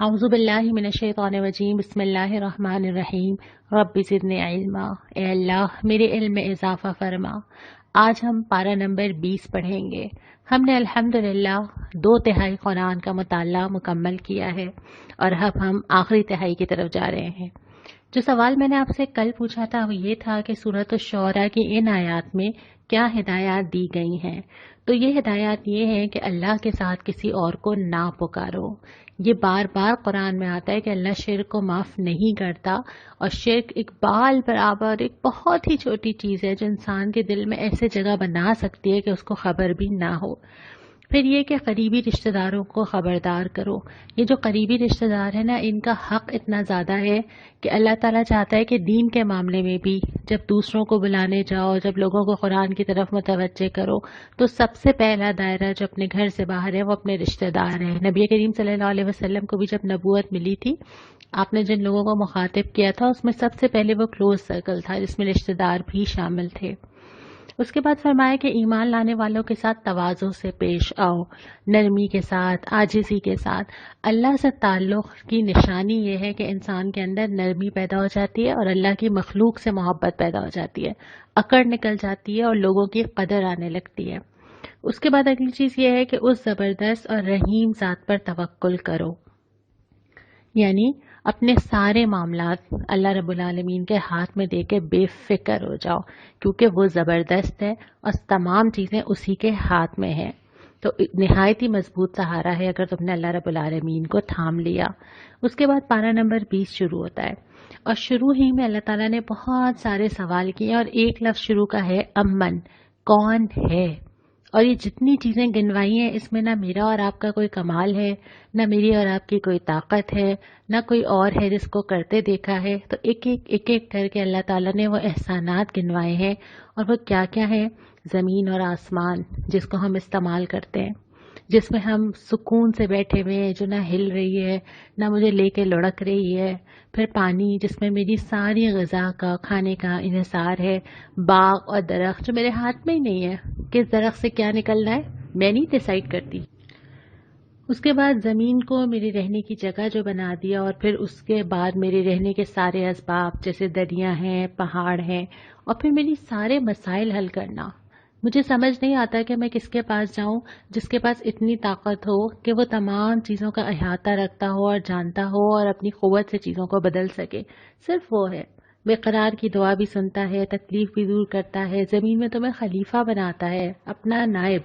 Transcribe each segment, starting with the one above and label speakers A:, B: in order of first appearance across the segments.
A: اعوذ باللہ من الشیطان الرجیم بسم اللہ الرحمن الرحیم رب زدنی علما۔ اے اللہ میرے علم میں اضافہ فرما۔ آج ہم پارہ نمبر 20 پڑھیں گے۔ ہم نے الحمدللہ 2/3 قرآن کا مطالعہ مکمل کیا ہے اور اب ہم آخری تہائی کی طرف جا رہے ہیں۔ جو سوال میں نے آپ سے کل پوچھا تھا وہ یہ تھا کہ سورۃ الشعراء کی ان آیات میں کیا ہدایات دی گئی ہیں۔ تو یہ ہدایات یہ ہیں کہ اللہ کے ساتھ کسی اور کو نہ پکارو۔ یہ بار بار قرآن میں آتا ہے کہ اللہ شرک کو معاف نہیں کرتا، اور شرک ایک بال برابر ایک بہت ہی چھوٹی چیز ہے جو انسان کے دل میں ایسے جگہ بنا سکتی ہے کہ اس کو خبر بھی نہ ہو۔ پھر یہ کہ قریبی رشتہ داروں کو خبردار کرو۔ یہ جو قریبی رشتہ دار ہیں نا، ان کا حق اتنا زیادہ ہے کہ اللہ تعالیٰ چاہتا ہے کہ دین کے معاملے میں بھی جب دوسروں کو بلانے جاؤ، جب لوگوں کو قرآن کی طرف متوجہ کرو، تو سب سے پہلا دائرہ جو اپنے گھر سے باہر ہے وہ اپنے رشتہ دار ہیں۔ نبی کریم صلی اللہ علیہ وسلم کو بھی جب نبوت ملی تھی، آپ نے جن لوگوں کو مخاطب کیا تھا اس میں سب سے پہلے وہ کلوز سرکل تھا جس میں رشتہ دار بھی شامل تھے۔ اس کے بعد فرمایا کہ ایمان لانے والوں کے ساتھ تواضع سے پیش آؤ، نرمی کے ساتھ، عاجزی کے ساتھ۔ اللہ سے تعلق کی نشانی یہ ہے کہ انسان کے اندر نرمی پیدا ہو جاتی ہے اور اللہ کی مخلوق سے محبت پیدا ہو جاتی ہے، اکڑ نکل جاتی ہے اور لوگوں کی قدر آنے لگتی ہے۔ اس کے بعد اگلی چیز یہ ہے کہ اس زبردست اور رحیم ذات پر توکل کرو، یعنی اپنے سارے معاملات اللہ رب العالمین کے ہاتھ میں دے کے بے فکر ہو جاؤ، کیونکہ وہ زبردست ہے اور تمام چیزیں اسی کے ہاتھ میں ہیں۔ تو نہایت ہی مضبوط سہارا ہے اگر تم نے اللہ رب العالمین کو تھام لیا۔ اس کے بعد پارہ نمبر 20 شروع ہوتا ہے، اور شروع ہی میں اللہ تعالیٰ نے بہت سارے سوال کیے، اور ایک لفظ شروع کا ہے امن، کون ہے؟ اور یہ جتنی چیزیں گنوائی ہیں اس میں نہ میرا اور آپ کا کوئی کمال ہے، نہ میری اور آپ کی کوئی طاقت ہے، نہ کوئی اور ہے جس کو کرتے دیکھا ہے۔ تو ایک ایک کر کے اللہ تعالیٰ نے وہ احسانات گنوائے ہیں، اور وہ کیا کیا ہیں؟ زمین اور آسمان جس کو ہم استعمال کرتے ہیں، جس میں ہم سکون سے بیٹھے ہوئے ہیں، جو نہ ہل رہی ہے نہ مجھے لے کے لڑک رہی ہے۔ پھر پانی جس میں میری ساری غذا کا، کھانے کا انحصار ہے۔ باغ اور درخت جو میرے ہاتھ میں ہی نہیں ہے، کس درخت سے کیا نکلنا ہے میں نہیں ڈیسائیڈ کرتی۔ اس کے بعد زمین کو میری رہنے کی جگہ جو بنا دیا، اور پھر اس کے بعد میرے رہنے کے سارے اسباب جیسے دریا ہیں، پہاڑ ہیں، اور پھر میری سارے مسائل حل کرنا۔ مجھے سمجھ نہیں آتا کہ میں کس کے پاس جاؤں جس کے پاس اتنی طاقت ہو کہ وہ تمام چیزوں کا احاطہ رکھتا ہو اور جانتا ہو اور اپنی قوت سے چیزوں کو بدل سکے۔ صرف وہ ہے۔ بے قرار کی دعا بھی سنتا ہے، تکلیف بھی دور کرتا ہے، زمین میں تمہیں خلیفہ بناتا ہے، اپنا نائب۔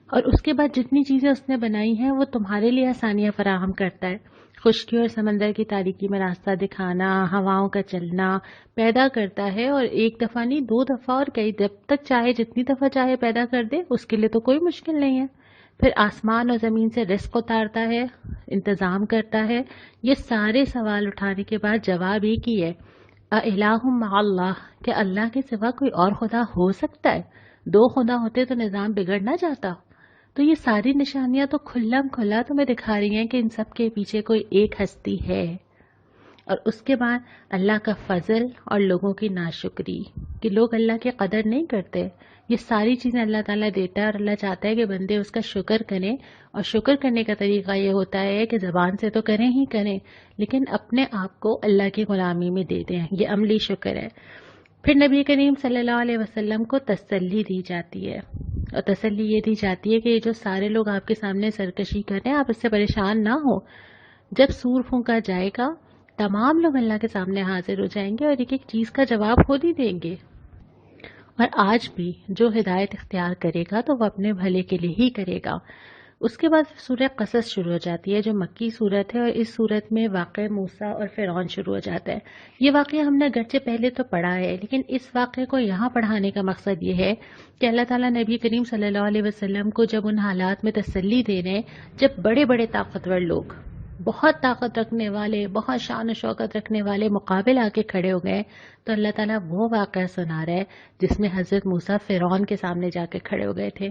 A: اور اس کے بعد جتنی چیزیں اس نے بنائی ہیں وہ تمہارے لیے آسانیاں فراہم کرتا ہے۔ خشکی اور سمندر کی تاریکی میں راستہ دکھانا، ہواؤں کا چلنا پیدا کرتا ہے، اور ایک دفعہ نہیں، 2 دفعہ اور کئی جب تک چاہے جتنی دفعہ چاہے پیدا کر دے، اس کے لیے تو کوئی مشکل نہیں ہے۔ پھر آسمان اور زمین سے رزق اتارتا ہے، انتظام کرتا ہے۔ یہ سارے سوال اٹھانے کے بعد جواب ایک ہی ہے، اِلٰہٌ مع اللہ، کہ اللہ کے سوا کوئی اور خدا ہو سکتا ہے؟ 2 خدا ہوتے تو نظام بگڑ نہ جاتا۔ تو یہ ساری نشانیاں تو کھلم کھلا تمہیں دکھا رہی ہیں کہ ان سب کے پیچھے کوئی ایک ہستی ہے۔ اور اس کے بعد اللہ کا فضل اور لوگوں کی ناشکری، کہ لوگ اللہ کی قدر نہیں کرتے۔ یہ ساری چیزیں اللہ تعالیٰ دیتا ہے، اور اللہ چاہتا ہے کہ بندے اس کا شکر کریں، اور شکر کرنے کا طریقہ یہ ہوتا ہے کہ زبان سے تو کریں ہی کریں، لیکن اپنے آپ کو اللہ کی غلامی میں دے دیں۔ یہ عملی شکر ہے۔ پھر نبی کریم صلی اللہ علیہ وسلم کو تسلی دی جاتی ہے، اور تسلی یہ دی جاتی ہے کہ یہ جو سارے لوگ آپ کے سامنے سرکشی کر رہے ہیں، آپ اس سے پریشان نہ ہو۔ جب سور پھونکا جائے گا تمام لوگ اللہ کے سامنے حاضر ہو جائیں گے اور ایک ایک چیز کا جواب خود ہی دیں گے۔ اور آج بھی جو ہدایت اختیار کرے گا تو وہ اپنے بھلے کے لیے ہی کرے گا۔ اس کے بعد سورہ قصص شروع ہو جاتی ہے جو مکی صورت ہے، اور اس صورت میں واقعہ موسیٰ اور فرعون شروع ہو جاتا ہے۔ یہ واقعہ ہم نے گرچہ پہلے تو پڑھا ہے، لیکن اس واقعے کو یہاں پڑھانے کا مقصد یہ ہے کہ اللہ تعالیٰ نبی کریم صلی اللہ علیہ وسلم کو جب ان حالات میں تسلی دے رہے ہیں جب بڑے بڑے طاقتور لوگ، بہت طاقت رکھنے والے، بہت شان و شوکت رکھنے والے مقابل آ کے کھڑے ہو گئے، تو اللہ تعالیٰ وہ واقعہ سنا رہا ہے جس میں حضرت موسیٰ فرعون کے سامنے جا کے کھڑے ہو گئے تھے۔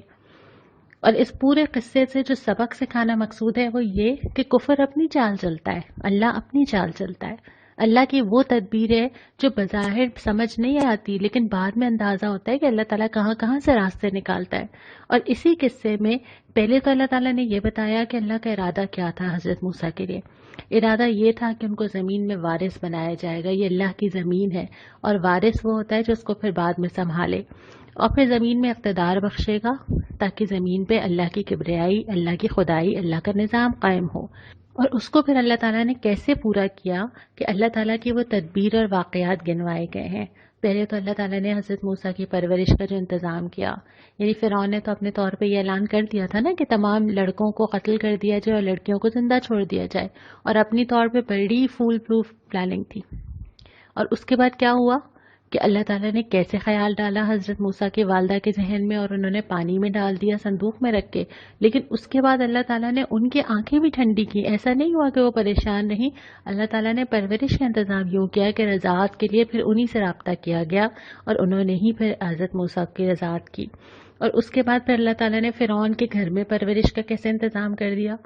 A: اور اس پورے قصے سے جو سبق سکھانا مقصود ہے وہ یہ کہ کفر اپنی چال چلتا ہے، اللہ اپنی چال چلتا ہے۔ اللہ کی وہ تدبیر ہے جو بظاہر سمجھ نہیں آتی، لیکن بعد میں اندازہ ہوتا ہے کہ اللہ تعالیٰ کہاں کہاں سے راستے نکالتا ہے۔ اور اسی قصے میں پہلے تو اللہ تعالیٰ نے یہ بتایا کہ اللہ کا ارادہ کیا تھا حضرت موسیٰ کے لیے۔ ارادہ یہ تھا کہ ان کو زمین میں وارث بنایا جائے گا، یہ اللہ کی زمین ہے، اور وارث وہ ہوتا ہے جو اس کو پھر بعد میں سنبھالے، اور پھر زمین میں اقتدار بخشے گا تاکہ زمین پہ اللہ کی کبریائی، اللہ کی خدائی، اللہ کا نظام قائم ہو۔ اور اس کو پھر اللہ تعالیٰ نے کیسے پورا کیا کہ اللہ تعالیٰ کی وہ تدبیر اور واقعات گنوائے گئے ہیں۔ پہلے تو اللہ تعالیٰ نے حضرت موسیٰ کی پرورش کا جو انتظام کیا، یعنی فرعون نے تو اپنے طور پہ یہ اعلان کر دیا تھا نا کہ تمام لڑکوں کو قتل کر دیا جائے اور لڑکیوں کو زندہ چھوڑ دیا جائے، اور اپنی طور پہ بڑی فول پروف پلاننگ تھی۔ اور اس کے بعد کیا ہوا کہ اللہ تعالیٰ نے کیسے خیال ڈالا حضرت موسیٰ کی والدہ کے ذہن میں، اور انہوں نے پانی میں ڈال دیا صندوق میں رکھ کے، لیکن اس کے بعد اللہ تعالیٰ نے ان کی آنکھیں بھی ٹھنڈی کی۔ ایسا نہیں ہوا کہ وہ پریشان نہیں، اللہ تعالیٰ نے پرورش کا انتظام یوں کیا کہ رضاعت کے لیے پھر انہی سے رابطہ کیا گیا، اور انہوں نے ہی پھر حضرت موسیٰ کی رضاعت کی۔ اور اس کے بعد پھر اللہ تعالیٰ نے فرعون کے گھر میں پرورش کا کیسے انتظام کر دیا،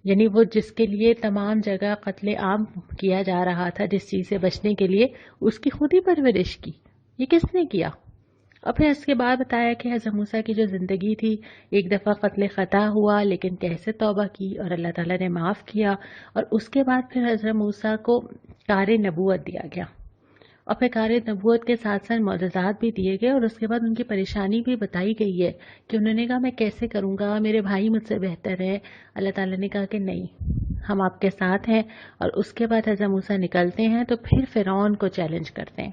A: یعنی وہ جس کے لیے تمام جگہ قتل عام کیا جا رہا تھا، جس چیز سے بچنے کے لیے، اس کی خود ہی پرورش کی۔ یہ کس نے کیا؟ اور پھر اس کے بعد بتایا کہ حضرت موسیٰ کی جو زندگی تھی، ایک دفعہ قتل خطا ہوا لیکن کیسے توبہ کی اور اللہ تعالیٰ نے معاف کیا، اور اس کے بعد پھر حضرت موسیٰ کو کار نبوت دیا گیا، اور پھر کار نبوت کے ساتھ ساتھ معجزات بھی دیے گئے، اور اس کے بعد ان کی پریشانی بھی بتائی گئی ہے کہ انہوں نے کہا میں کیسے کروں گا، میرے بھائی مجھ سے بہتر ہے۔ اللہ تعالیٰ نے کہا کہ نہیں، ہم آپ کے ساتھ ہیں۔ اور اس کے بعد حضرت موسیٰ نکلتے ہیں تو پھر فرعون کو چیلنج کرتے ہیں،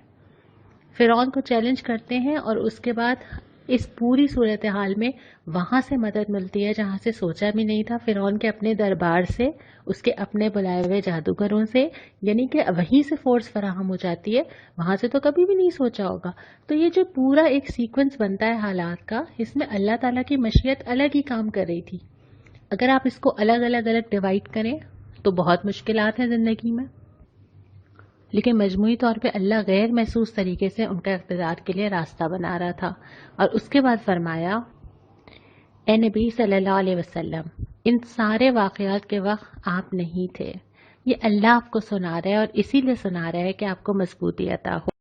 A: فرعون کو چیلنج کرتے ہیں، اور اس کے بعد اس پوری صورتحال میں وہاں سے مدد ملتی ہے جہاں سے سوچا بھی نہیں تھا، فرعون کے اپنے دربار سے، اس کے اپنے بلائے ہوئے جادوگروں سے، یعنی کہ وہیں سے فورس فراہم ہو جاتی ہے، وہاں سے تو کبھی بھی نہیں سوچا ہوگا۔ تو یہ جو پورا ایک سیکوینس بنتا ہے حالات کا، اس میں اللہ تعالیٰ کی مشیت الگ ہی کام کر رہی تھی۔ اگر آپ اس کو الگ الگ ڈیوائڈ کریں تو بہت مشکلات ہیں زندگی میں، لیکن مجموعی طور پہ اللہ غیر محسوس طریقے سے ان کا اقتدار کے لیے راستہ بنا رہا تھا۔ اور اس کے بعد فرمایا، اے نبی صلی اللہ علیہ وسلم، ان سارے واقعات کے وقت آپ نہیں تھے، یہ اللہ آپ کو سنا رہا ہے، اور اسی لیے سنا رہا ہے کہ آپ کو مضبوطی عطا ہو۔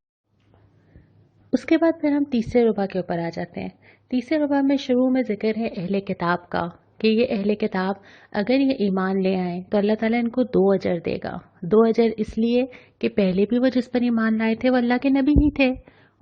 A: اس کے بعد پھر ہم تیسرے ربع کے اوپر آ جاتے ہیں۔ تیسرے ربع میں شروع میں ذکر ہے اہل کتاب کا، کہ یہ اہل کتاب اگر یہ ایمان لے آئیں تو اللہ تعالیٰ ان کو 2 اجر دے گا۔ 2 اجر اس لیے کہ پہلے بھی وہ جس پر ایمان لائے تھے وہ اللہ کے نبی ہی تھے،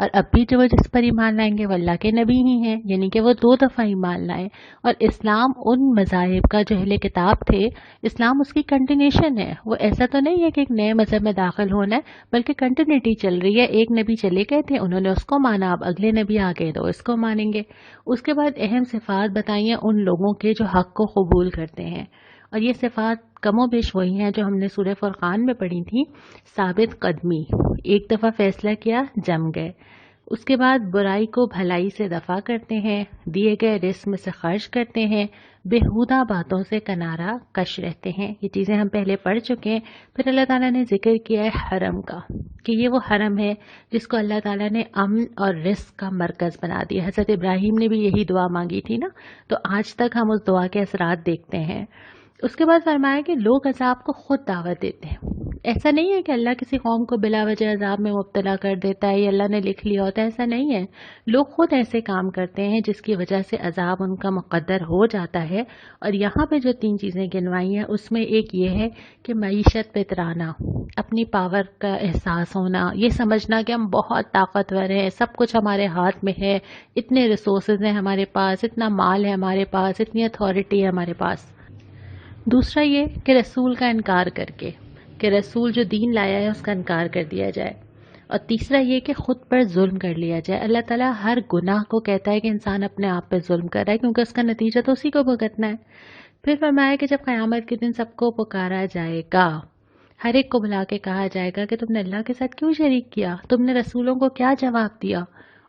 A: اور اب بھی جو وہ جس پر ایمان لائیں گے وہ اللہ کے نبی ہی ہیں، یعنی کہ وہ 2 دفعہ ایمان لائیں۔ اور اسلام ان مذاہب کا جو اہل کتاب تھے، اسلام اس کی کنٹینیوشن ہے، وہ ایسا تو نہیں ہے کہ ایک نئے مذہب میں داخل ہونا ہے، بلکہ کنٹینیوٹی چل رہی ہے۔ ایک نبی چلے گئے تھے، انہوں نے اس کو مانا، اب اگلے نبی آ گئے تو اس کو مانیں گے۔ اس کے بعد اہم صفات بتائی ہیں ان لوگوں کے جو حق کو قبول کرتے ہیں، اور یہ صفات کم و بیش وہی ہیں جو ہم نے سورہ فرقان میں پڑھی تھی۔ ثابت قدمی، ایک دفعہ فیصلہ کیا جم گئے۔ اس کے بعد برائی کو بھلائی سے دفع کرتے ہیں، دیے گئے رزق میں سے خرچ کرتے ہیں، بےہودہ باتوں سے کنارہ کش رہتے ہیں۔ یہ چیزیں ہم پہلے پڑھ چکے ہیں۔ پھر اللہ تعالیٰ نے ذکر کیا ہے حرم کا، کہ یہ وہ حرم ہے جس کو اللہ تعالیٰ نے امن اور رزق کا مرکز بنا دیا۔ حضرت ابراہیم نے بھی یہی دعا مانگی تھی نا، تو آج تک ہم اس دعا کے اثرات دیکھتے ہیں۔ اس کے بعد فرمایا کہ لوگ عذاب کو خود دعوت دیتے ہیں۔ ایسا نہیں ہے کہ اللہ کسی قوم کو بلا وجہ عذاب میں مبتلا کر دیتا ہے یا اللہ نے لکھ لیا ہوتا ہے، ایسا نہیں ہے۔ لوگ خود ایسے کام کرتے ہیں جس کی وجہ سے عذاب ان کا مقدر ہو جاتا ہے۔ اور یہاں پہ جو 3 چیزیں گنوائی ہیں اس میں ایک یہ ہے کہ معیشت پہ اترانا، اپنی پاور کا احساس ہونا، یہ سمجھنا کہ ہم بہت طاقتور ہیں، سب کچھ ہمارے ہاتھ میں ہے، اتنے ریسورسز ہیں ہمارے پاس، اتنا مال ہے ہمارے پاس، اتنی اتھارٹی ہے ہمارے پاس۔ دوسرا یہ کہ رسول کا انکار کر کے، کہ رسول جو دین لایا ہے اس کا انکار کر دیا جائے۔ اور تیسرا یہ کہ خود پر ظلم کر لیا جائے۔ اللہ تعالیٰ ہر گناہ کو کہتا ہے کہ انسان اپنے آپ پہ ظلم کر رہا ہے، کیونکہ اس کا نتیجہ تو اسی کو بھگتنا ہے۔ پھر فرمایا کہ جب قیامت کے دن سب کو پکارا جائے گا، ہر ایک کو بلا کے کہا جائے گا کہ تم نے اللہ کے ساتھ کیوں شریک کیا، تم نے رسولوں کو کیا جواب دیا،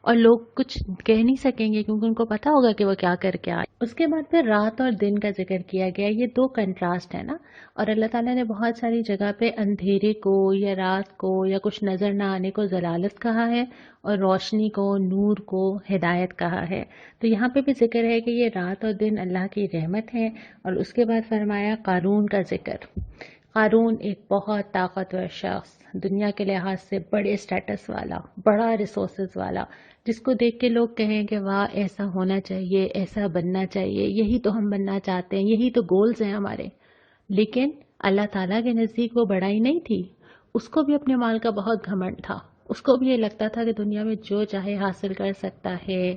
A: اور لوگ کچھ کہہ نہیں سکیں گے کیونکہ ان کو پتا ہوگا کہ وہ کیا کر کے آئے۔ اس کے بعد پھر رات اور دن کا ذکر کیا گیا، یہ 2 کنٹراسٹ ہے نا، اور اللہ تعالیٰ نے بہت ساری جگہ پہ اندھیرے کو یا رات کو یا کچھ نظر نہ آنے کو ضلالت کہا ہے، اور روشنی کو، نور کو ہدایت کہا ہے۔ تو یہاں پہ بھی ذکر ہے کہ یہ رات اور دن اللہ کی رحمت ہے۔ اور اس کے بعد فرمایا قارون کا ذکر۔ قارون ایک بہت طاقتور شخص، دنیا کے لحاظ سے بڑے سٹیٹس والا، بڑا ریسورسز والا، جس کو دیکھ کے لوگ کہیں کہ واہ ایسا ہونا چاہیے، ایسا بننا چاہیے، یہی تو ہم بننا چاہتے ہیں، یہی تو گولز ہیں ہمارے۔ لیکن اللہ تعالیٰ کے نزدیک وہ بڑائی نہیں تھی، اس کو بھی اپنے مال کا بہت گھمنڈ تھا، اس کو بھی یہ لگتا تھا کہ دنیا میں جو چاہے حاصل کر سکتا ہے،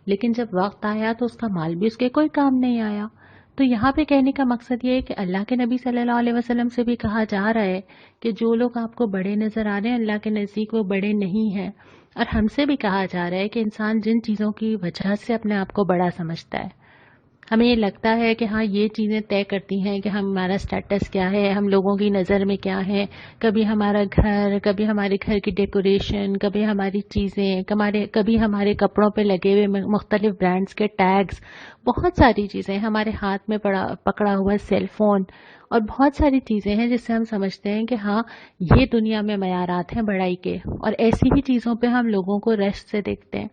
A: لیکن جب وقت آیا تو اس کا مال بھی اس کے کوئی کام نہیں آیا۔ تو یہاں پہ کہنے کا مقصد یہ ہے کہ اللہ کے نبی صلی اللہ علیہ وسلم سے بھی کہا جا رہا ہے کہ جو لوگ آپ کو بڑے نظر آ رہے ہیں اللہ کے نزدیک وہ بڑے نہیں ہیں، اور ہم سے بھی کہا جا رہا ہے کہ انسان جن چیزوں کی وجہ سے اپنے آپ کو بڑا سمجھتا ہے، ہمیں یہ لگتا ہے کہ ہاں یہ چیزیں طے کرتی ہیں کہ ہمارا سٹیٹس کیا ہے، ہم لوگوں کی نظر میں کیا ہے، کبھی ہمارا گھر، کبھی ہمارے گھر کی ڈیکوریشن، کبھی ہماری چیزیں، کبھی ہمارے کپڑوں پہ لگے ہوئے مختلف برانڈز کے ٹیگز، بہت ساری چیزیں ہمارے ہاتھ میں پکڑا ہوا سیل فون، اور بہت ساری چیزیں ہیں جس سے ہم سمجھتے ہیں کہ ہاں یہ دنیا میں معیارات ہیں بڑائی کے، اور ایسی ہی چیزوں پہ ہم لوگوں کو رشک سے دیکھتے ہیں۔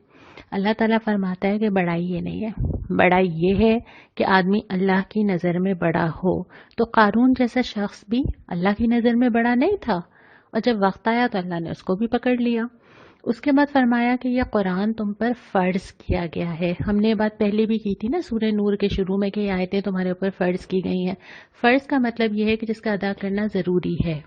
A: اللہ تعالیٰ فرماتا ہے کہ بڑائی یہ نہیں ہے، بڑائی یہ ہے کہ آدمی اللہ کی نظر میں بڑا ہو۔ تو قارون جیسا شخص بھی اللہ کی نظر میں بڑا نہیں تھا، اور جب وقت آیا تو اللہ نے اس کو بھی پکڑ لیا۔ اس کے بعد فرمایا کہ یہ قرآن تم پر فرض کیا گیا ہے۔ ہم نے یہ بات پہلے بھی کی تھی نا سورہ نور کے شروع میں کہ یہ آیتیں تمہارے اوپر فرض کی گئی ہیں۔ فرض کا مطلب یہ ہے کہ جس کا ادا کرنا ضروری ہے۔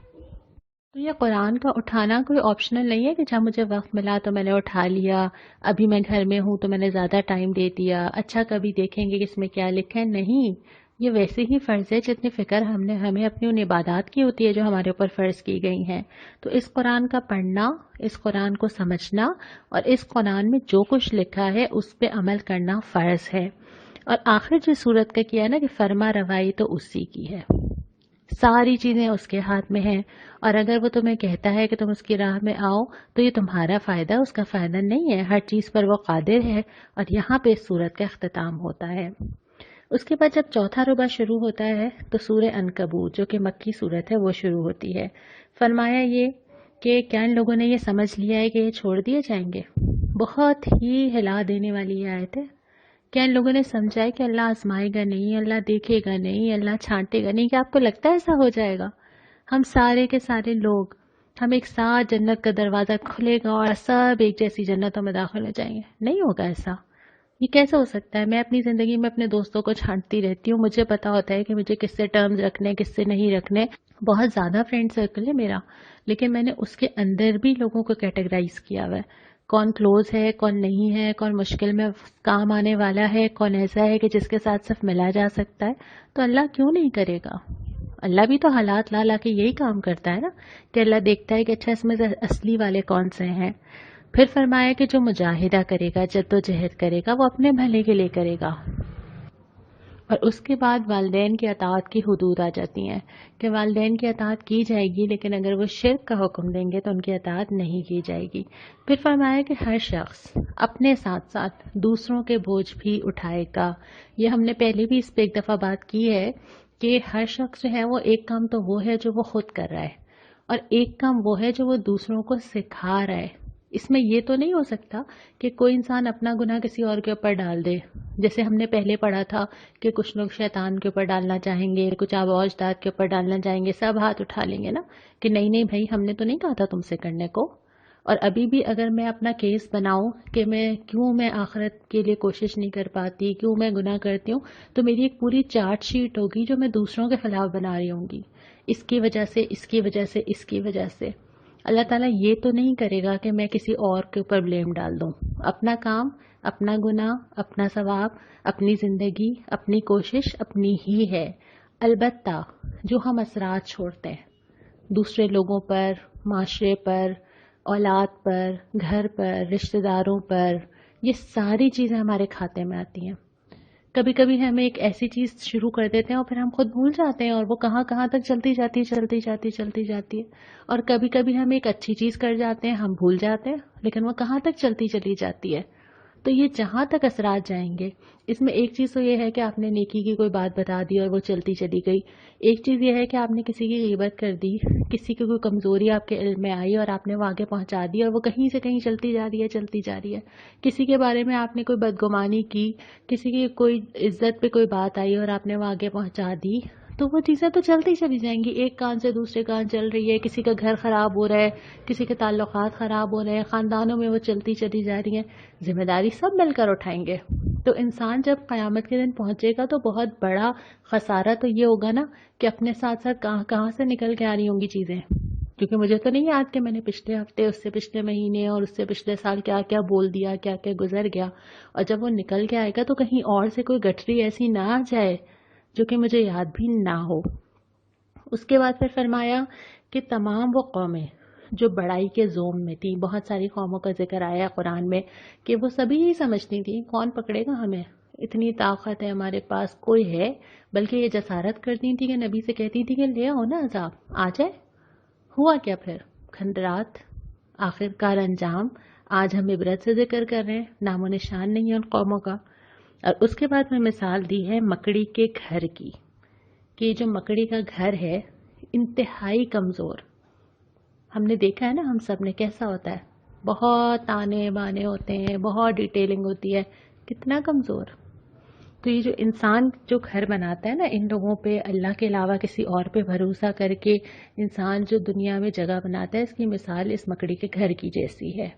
A: تو یہ قرآن کا اٹھانا کوئی آپشنل نہیں ہے کہ جب مجھے وقت ملا تو میں نے اٹھا لیا، ابھی میں گھر میں ہوں تو میں نے زیادہ ٹائم دے دیا، اچھا کبھی دیکھیں گے کہ اس میں کیا لکھا ہے۔ نہیں، یہ ویسے ہی فرض ہے جتنی فکر ہمیں اپنی ان عبادات کی ہوتی ہے جو ہمارے اوپر فرض کی گئی ہیں۔ تو اس قرآن کا پڑھنا، اس قرآن کو سمجھنا، اور اس قرآن میں جو کچھ لکھا ہے اس پہ عمل کرنا فرض ہے۔ اور آخر جو صورت کا کیا نا کہ فرما روائی تو اسی کی ہے، ساری چیزیں اس کے ہاتھ میں ہیں، اور اگر وہ تمہیں کہتا ہے کہ تم اس کی راہ میں آؤ تو یہ تمہارا فائدہ اس کا فائدہ نہیں ہے، ہر چیز پر وہ قادر ہے۔ اور یہاں پہ اس صورت کا اختتام ہوتا ہے۔ اس کے بعد جب چوتھا ربع شروع ہوتا ہے تو سورہ عنکبوت جو کہ مکی صورت ہے وہ شروع ہوتی ہے۔ فرمایا یہ کہ کیا ان لوگوں نے یہ سمجھ لیا ہے کہ یہ چھوڑ دیے جائیں گے؟ بہت ہی ہلا دینے والی یہ آیت ہے۔ کیا ان لوگوں نے سمجھا ہے کہ اللہ آزمائے گا نہیں، اللہ دیکھے گا نہیں، اللہ چھانٹے گا نہیں؟ کیا آپ کو لگتا ہے ایسا ہو جائے گا؟ ہم سارے کے سارے لوگ، ہم ایک ساتھ جنت کا دروازہ کھلے گا اور سب ایک جیسی جنتوں میں داخل ہو جائیں گے؟ نہیں ہوگا ایسا۔ یہ کیسے ہو سکتا ہے؟ میں اپنی زندگی میں اپنے دوستوں کو چھانٹتی رہتی ہوں، مجھے پتا ہوتا ہے کہ مجھے کس سے ٹرمز رکھنے، کس سے نہیں رکھنے۔ بہت زیادہ فرینڈ سرکل ہے میرا، لیکن میں نے اس کے اندر بھی لوگوں کو کیٹیگرائز کیا ہوا ہے، کون کلوز ہے، کون نہیں ہے، کون مشکل میں کام آنے والا ہے، کون ایسا ہے کہ جس کے ساتھ صرف ملا جا سکتا ہے۔ تو اللہ کیوں نہیں کرے گا؟ اللہ بھی تو حالات لا لا کے یہی کام کرتا ہے نا، کہ اللہ دیکھتا ہے کہ اچھا اس میں سے اصلی والے کون سے ہیں۔ پھر فرمایا کہ جو مجاہدہ کرے گا، جد و جہد کرے گا، وہ اپنے بھلے کے لیے کرے گا۔ اور اس کے بعد والدین کی اطاعت کی حدود آ جاتی ہیں کہ والدین کی اطاعت کی جائے گی، لیکن اگر وہ شرک کا حکم دیں گے تو ان کی اطاعت نہیں کی جائے گی۔ پھر فرمایا کہ ہر شخص اپنے ساتھ ساتھ دوسروں کے بوجھ بھی اٹھائے گا۔ یہ ہم نے پہلے بھی اس پہ ایک دفعہ بات کی ہے کہ ہر شخص جو ہے وہ ایک کام تو وہ ہے جو وہ خود کر رہا ہے، اور ایک کام وہ ہے جو وہ دوسروں کو سکھا رہا ہے۔ اس میں یہ تو نہیں ہو سکتا کہ کوئی انسان اپنا گناہ کسی اور کے اوپر ڈال دے، جیسے ہم نے پہلے پڑھا تھا کہ کچھ لوگ شیطان کے اوپر ڈالنا چاہیں گے، کچھ آباء و اجداد کے اوپر ڈالنا چاہیں گے، سب ہاتھ اٹھا لیں گے نا کہ نہیں نہیں بھائی ہم نے تو نہیں کہا تھا تم سے کرنے کو۔ اور ابھی بھی اگر میں اپنا کیس بناؤں کہ میں آخرت کے لیے کوشش نہیں کر پاتی، کیوں میں گناہ کرتی ہوں، تو میری ایک پوری چارٹ شیٹ ہوگی جو میں دوسروں کے خلاف بنا رہی ہوں گی، اس کی وجہ سے، اس کی وجہ سے، اس کی وجہ سے۔ اللہ تعالیٰ یہ تو نہیں کرے گا کہ میں کسی اور کے اوپر بلیم ڈال دوں۔ اپنا کام، اپنا گناہ، اپنا ثواب، اپنی زندگی، اپنی کوشش اپنی ہی ہے۔ البتہ جو ہم اثرات چھوڑتے ہیں دوسرے لوگوں پر، معاشرے پر، اولاد پر، گھر پر، رشتہ داروں پر، یہ ساری چیزیں ہمارے کھاتے میں آتی ہیں۔ کبھی کبھی ہمیں ایک ایسی چیز شروع کر دیتے ہیں اور پھر ہم خود بھول جاتے ہیں، اور وہ کہاں کہاں تک چلتی جاتی ہے۔ اور کبھی کبھی ہم ایک اچھی چیز کر جاتے ہیں، ہم بھول جاتے ہیں، لیکن وہ کہاں تک چلتی چلی جاتی ہے۔ تو یہ جہاں تک اثرات جائیں گے، اس میں ایک چیز تو یہ ہے کہ آپ نے نیکی کی کوئی بات بتا دی اور وہ چلتی چلی گئی، ایک چیز یہ ہے کہ آپ نے کسی کی غیبت کر دی، کسی کی کوئی کمزوری آپ کے علم میں آئی اور آپ نے وہ آگے پہنچا دی، اور وہ کہیں سے کہیں چلتی جا رہی ہے، کسی کے بارے میں آپ نے کوئی بدگمانی کی، کسی کی کوئی عزت پہ کوئی بات آئی اور آپ نے وہ آگے پہنچا دی، تو وہ چیزیں تو چلتی چلی جائیں گی، ایک کان سے دوسرے کان چل رہی ہے، کسی کا گھر خراب ہو رہا ہے، کسی کے تعلقات خراب ہو رہے ہیں، خاندانوں میں وہ چلتی چلی جا رہی ہیں، ذمہ داری سب مل کر اٹھائیں گے۔ تو انسان جب قیامت کے دن پہنچے گا تو بہت بڑا خسارہ تو یہ ہوگا نا کہ اپنے ساتھ ساتھ کہاں کہاں سے نکل کے آ رہی ہوں گی چیزیں، کیونکہ مجھے تو نہیں یاد کہ میں نے پچھلے ہفتے، اس سے پچھلے مہینے اور اس سے پچھلے سال کیا کیا بول دیا، کیا کیا گزر گیا، اور جب وہ نکل کے آئے گا تو کہیں اور سے کوئی گٹھری ایسی نہ آ جائے جو کہ مجھے یاد بھی نہ ہو۔ اس کے بعد پھر فرمایا کہ تمام وہ قومیں جو بڑائی کے زوم میں تھیں، بہت ساری قوموں کا ذکر آیا قرآن میں کہ وہ سبھی ہی سمجھتی تھیں کون پکڑے گا ہمیں، اتنی طاقت ہے ہمارے پاس، کوئی ہے، بلکہ یہ جسارت کرتی تھی کہ نبی سے کہتی تھی کہ لے آؤ نا عذاب آ جائے۔ ہوا کیا پھر؟ کھنڈرات، آخر کار انجام آج ہم عبرت سے ذکر کر رہے ہیں، نام و نشان نہیں ہے ان قوموں کا۔ اور اس کے بعد میں مثال دی ہے مکڑی کے گھر کی، کہ جو مکڑی کا گھر ہے انتہائی کمزور، ہم نے دیکھا ہے نا ہم سب نے کیسا ہوتا ہے، بہت تانے بانے ہوتے ہیں، بہت ڈیٹیلنگ ہوتی ہے، کتنا کمزور۔ تو یہ جو انسان جو گھر بناتا ہے نا ان لوگوں پہ، اللہ کے علاوہ کسی اور پہ بھروسہ کر کے انسان جو دنیا میں جگہ بناتا ہے، اس کی مثال اس مکڑی کے گھر کی جیسی ہے۔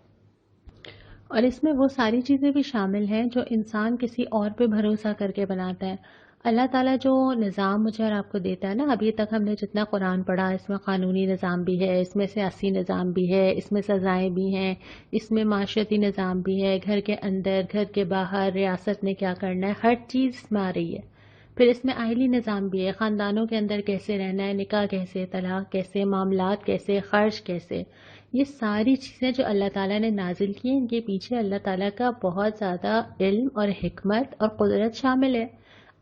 A: اور اس میں وہ ساری چیزیں بھی شامل ہیں جو انسان کسی اور پہ بھروسہ کر کے بناتا ہے۔ اللہ تعالیٰ جو نظام مجھے اور آپ کو دیتا ہے نا، ابھی تک ہم نے جتنا قرآن پڑھا، اس میں قانونی نظام بھی ہے، اس میں سیاسی نظام بھی ہے، اس میں سزائیں بھی ہیں، اس میں معاشرتی نظام بھی ہے، گھر کے اندر گھر کے باہر ریاست نے کیا کرنا ہے، ہر چیز اس میں آ رہی ہے۔ پھر اس میں آئلی نظام بھی ہے، خاندانوں کے اندر کیسے رہنا ہے، نکاح کیسے، طلاق کیسے، معاملات کیسے، خرچ کیسے، یہ ساری چیزیں جو اللہ تعالیٰ نے نازل کی ہیں، ان کے پیچھے اللہ تعالیٰ کا بہت زیادہ علم اور حکمت اور قدرت شامل ہے۔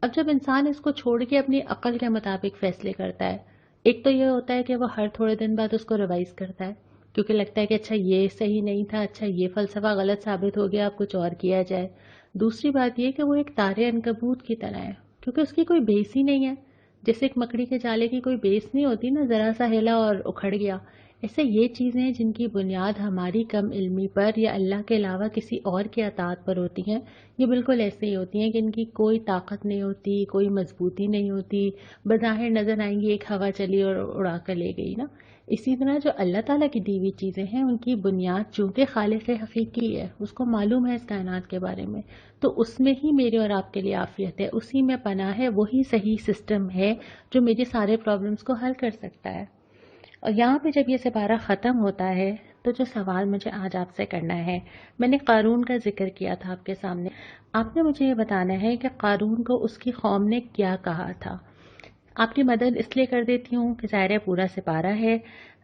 A: اب جب انسان اس کو چھوڑ کے اپنی عقل کے مطابق فیصلے کرتا ہے، ایک تو یہ ہوتا ہے کہ وہ ہر تھوڑے دن بعد اس کو ریوائز کرتا ہے، کیونکہ لگتا ہے کہ اچھا یہ صحیح نہیں تھا، اچھا یہ فلسفہ غلط ثابت ہو گیا، اب کچھ اور کیا جائے۔ دوسری بات یہ کہ وہ ایک تارے عنکبوت کی طرح ہے، کیونکہ اس کی کوئی بیس ہی نہیں ہے، جیسے ایک مکڑی کے جالے کی کوئی بیس نہیں ہوتی نا، ذرا سا ہلا اور اکھڑ گیا، ایسے یہ چیزیں جن کی بنیاد ہماری کم علمی پر یا اللہ کے علاوہ کسی اور کی اطاعت پر ہوتی ہیں، یہ بالکل ایسے ہی ہوتی ہیں کہ ان کی کوئی طاقت نہیں ہوتی، کوئی مضبوطی نہیں ہوتی، بظاہر نظر آئیں گی ایک ہوا چلی اور اڑا کر لے گئی نا۔ اسی طرح جو اللہ تعالیٰ کی دی ہوئی چیزیں ہیں، ان کی بنیاد چونکہ خالق حقیقی ہے، اس کو معلوم ہے اس کائنات کے بارے میں، تو اس میں ہی میرے اور آپ کے لیے عافیت ہے، اسی میں پناہ ہے، وہی صحیح سسٹم ہے جو میرے سارے پرابلمس کو حل کر سکتا ہے۔ اور یہاں پہ جب یہ سپارہ ختم ہوتا ہے تو جو سوال مجھے آج آپ سے کرنا ہے، میں نے قارون کا ذکر کیا تھا آپ کے سامنے، آپ نے مجھے یہ بتانا ہے کہ قارون کو اس کی قوم نے کیا کہا تھا۔ آپ کی مدد اس لیے کر دیتی ہوں کہ ظاہر پورا سپارہ ہے،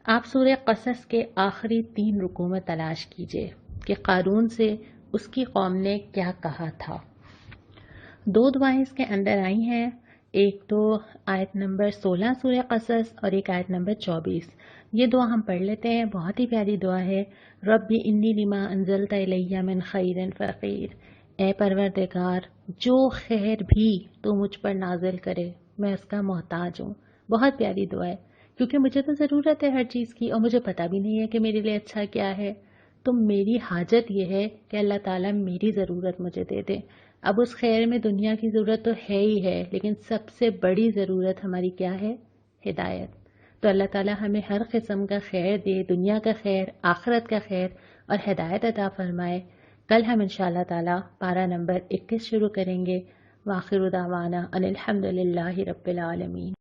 A: آپ سورہ قصص کے آخری 3 رکوع میں تلاش کیجئے کہ قارون سے اس کی قوم نے کیا کہا تھا۔ 2 دعائیں اس کے اندر آئی ہیں، ایک تو آیت نمبر 16 سورہ قصص اور ایک آیت نمبر 24۔ یہ دعا ہم پڑھ لیتے ہیں، بہت ہی پیاری دعا ہے۔ رب انی لما انزلت الی من خیر فقیر، اے پروردگار جو خیر بھی تو مجھ پر نازل کرے میں اس کا محتاج ہوں۔ بہت پیاری دعا ہے، کیونکہ مجھے تو ضرورت ہے ہر چیز کی، اور مجھے پتہ بھی نہیں ہے کہ میرے لیے اچھا کیا ہے، تو میری حاجت یہ ہے کہ اللہ تعالیٰ میری ضرورت مجھے دے دے۔ اب اس خیر میں دنیا کی ضرورت تو ہے ہی ہے، لیکن سب سے بڑی ضرورت ہماری کیا ہے؟ ہدایت۔ تو اللہ تعالیٰ ہمیں ہر قسم کا خیر دے، دنیا کا خیر، آخرت کا خیر، اور ہدایت عطا فرمائے۔ کل ہم انشاءاللہ تعالیٰ پارہ نمبر 21 شروع کریں گے۔ وآخر دعوانا ان الحمدللہ رب العالمین۔